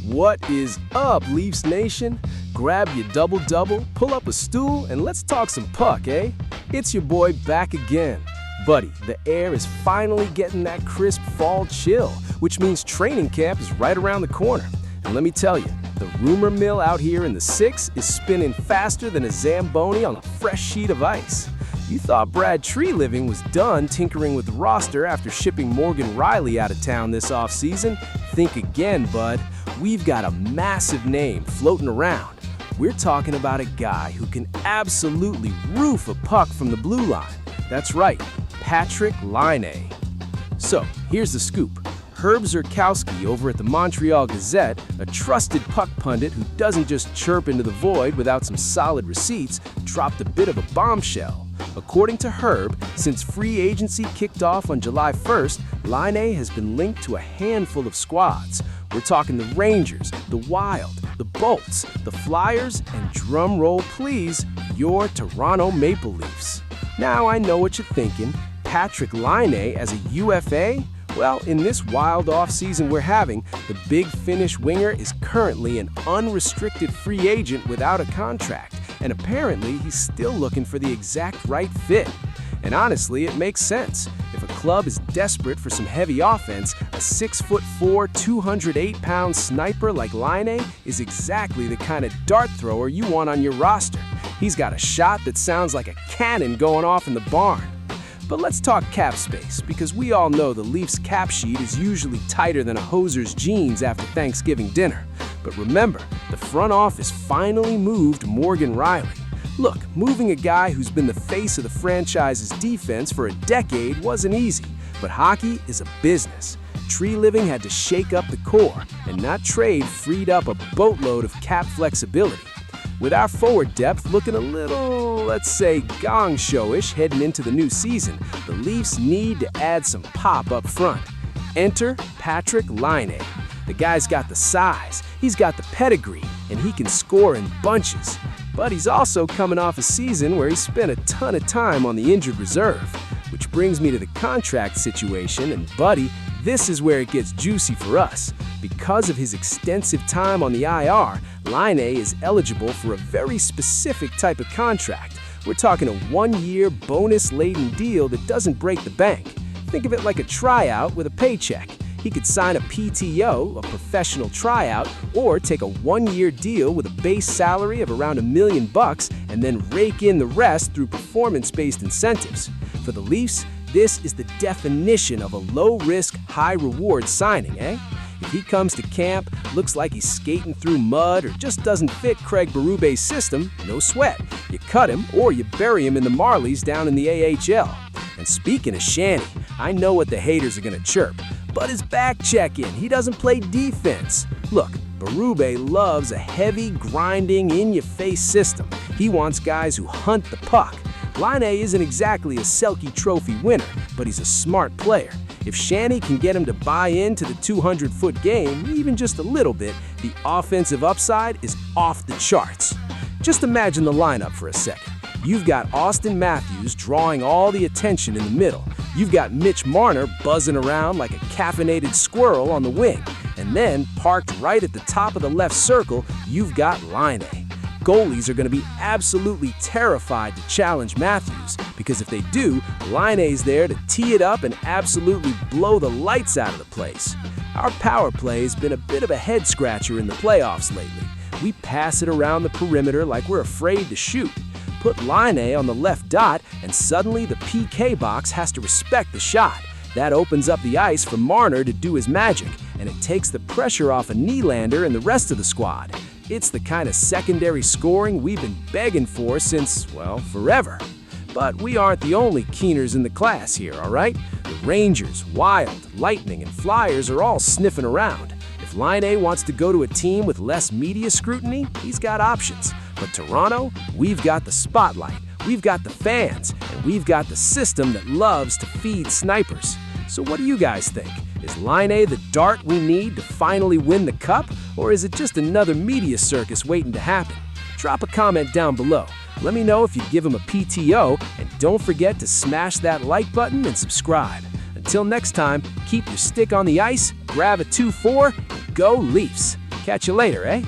What is up, Leafs Nation? Grab your double-double, pull up a stool, and let's talk some puck, eh? It's your boy back again. Buddy, the air is finally getting that crisp fall chill, which means training camp is right around the corner. And let me tell you, the rumor mill out here in the 6 is spinning faster than a Zamboni on a fresh sheet of ice. You thought Brad Treliving was done tinkering with the roster after shipping Morgan Rielly out of town this offseason? Think again, bud. We've got a massive name floating around. We're talking about a guy who can absolutely roof a puck from the blue line. That's right, Patrik Laine. So, here's the scoop. Herb Zurkowsky over at the Montreal Gazette, a trusted puck pundit who doesn't just chirp into the void without some solid receipts, dropped a bit of a bombshell. According to Herb, since free agency kicked off on July 1st, Laine has been linked to a handful of squads. We're talking the Rangers, the Wild, the Bolts, the Flyers, and drum roll please, your Toronto Maple Leafs. Now I know what you're thinking, Patrik Laine as a UFA? Well, in this wild offseason we're having, the big Finnish winger is currently an unrestricted free agent without a contract, and apparently he's still looking for the exact right fit. And honestly, it makes sense. If a club is desperate for some heavy offense, a 6'4", 208-pound sniper like Laine is exactly the kind of dart thrower you want on your roster. He's got a shot that sounds like a cannon going off in the barn. But let's talk cap space, because we all know the Leafs cap sheet is usually tighter than a hoser's jeans after Thanksgiving dinner. But remember, the front office finally moved Morgan Rielly. Look, moving a guy who's been the face of the franchise's defense for a decade wasn't easy, but hockey is a business. Treliving had to shake up the core, and not trade freed up a boatload of cap flexibility. With our forward depth looking a little, let's say, gongshow-ish heading into the new season, the Leafs need to add some pop up front. Enter Patrik Laine. The guy's got the size, he's got the pedigree, and he can score in bunches. But he's also coming off a season where he spent a ton of time on the injured reserve. Which brings me to the contract situation, and buddy, this is where it gets juicy for us. Because of his extensive time on the IR, Laine is eligible for a very specific type of contract. We're talking a 1-year bonus-laden deal that doesn't break the bank. Think of it like a tryout with a paycheck. He could sign a PTO, a professional tryout, or take a 1-year deal with a base salary of around $1 million and then rake in the rest through performance-based incentives. For the Leafs, this is the definition of a low-risk, high-reward signing, eh? If he comes to camp, looks like he's skating through mud or just doesn't fit Craig Berube's system, no sweat. You cut him or you bury him in the Marlies down in the AHL. And speaking of Shanny, I know what the haters are going to chirp, but his back check-in, he doesn't play defense. Look, Berube loves a heavy, grinding, in-your-face system. He wants guys who hunt the puck. Laine isn't exactly a Selke Trophy winner, but he's a smart player. If Shanny can get him to buy into the 200-foot game, even just a little bit, the offensive upside is off the charts. Just imagine the lineup for a second. You've got Austin Matthews drawing all the attention in the middle. You've got Mitch Marner buzzing around like a caffeinated squirrel on the wing. And then, parked right at the top of the left circle, you've got Laine. Goalies are going to be absolutely terrified to challenge Matthews, because if they do, Laine's there to tee it up and absolutely blow the lights out of the place. Our power play has been a bit of a head-scratcher in the playoffs lately. We pass it around the perimeter like we're afraid to shoot. Put Laine on the left dot, and suddenly the PK box has to respect the shot. That opens up the ice for Marner to do his magic, and it takes the pressure off of Nylander and the rest of the squad. It's the kind of secondary scoring we've been begging for since, well, forever. But we aren't the only keeners in the class here, all right? The Rangers, Wild, Lightning, and Flyers are all sniffing around. If Laine wants to go to a team with less media scrutiny, he's got options. But Toronto, we've got the spotlight, we've got the fans, and we've got the system that loves to feed snipers. So what do you guys think? Is Laine the dart we need to finally win the cup, or is it just another media circus waiting to happen? Drop a comment down below. Let me know if you'd give him a PTO, and don't forget to smash that like button and subscribe. Until next time, keep your stick on the ice, grab a 2-4, and go Leafs! Catch you later, eh?